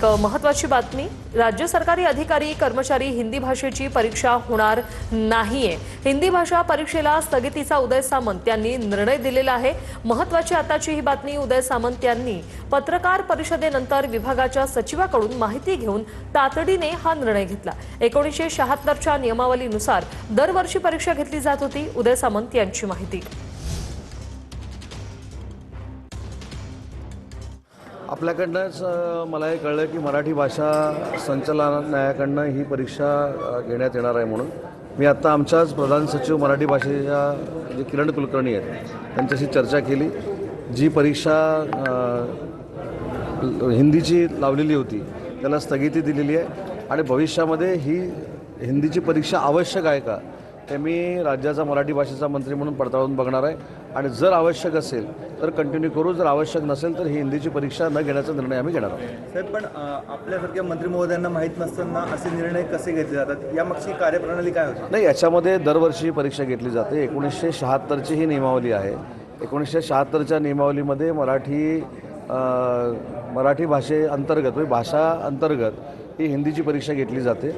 एक महत्त्वाची बातमी। राज्य सरकारी अधिकारी कर्मचारी हिंदी भाषेची परीक्षा होणार नाहीये। हिंदी भाषा परीक्षेला स्थगितीचा उदय सामंत यांनी निर्णय दिलेला आहे। महत्त्वाची आताची ही बातमी। उदय सामंत यांनी पत्रकार परिषदेनंतर विभागाच्या सचिवाकडून माहिती घेऊन तातडीने हा निर्णय घेतला। 1976च्या नियमावलीनुसार दरवर्षी परीक्षा घेतली जात होती। उदय सामंत यांची माहिती। आपल्याकडनंच मला हे कळलं की मराठी भाषा संचालनालयाकडनं ही परीक्षा घेण्यात येणार आहे म्हणून मी आता आमच्याच प्रधान सचिव मराठी भाषेच्या जे किरण कुलकर्णी आहेत त्यांच्याशी चर्चा केली। जी परीक्षा हिंदीची लावलेली होती त्याला स्थगिती दिलेली आहे आणि भविष्यामध्ये ही हिंदीची परीक्षा आवश्यक आहे का ते मी राज्याचा मराठी भाषेचा मंत्री म्हणून पडताळून बघणार आहे आणि जर आवश्यक असेल तर कंटिन्यू करू, जर आवश्यक नसेल तर ही हिंदीची परीक्षा न घेण्याचा निर्णय आम्ही घेणार आहोत। साहेब, पण आपल्यासारख्या मंत्री महोदयांना माहीत नसताना असे निर्णय कसे घेतले जातात? यामागची कार्यप्रणाली काय होती? नाही, याच्यामध्ये दरवर्षी परीक्षा घेतली जाते। 1976ची ही नियमावली आहे। 1976च्या नियमावलीमध्ये मराठी भाषेअंतर्गत भाषा अंतर्गत ही हिंदीची परीक्षा घेतली जाते।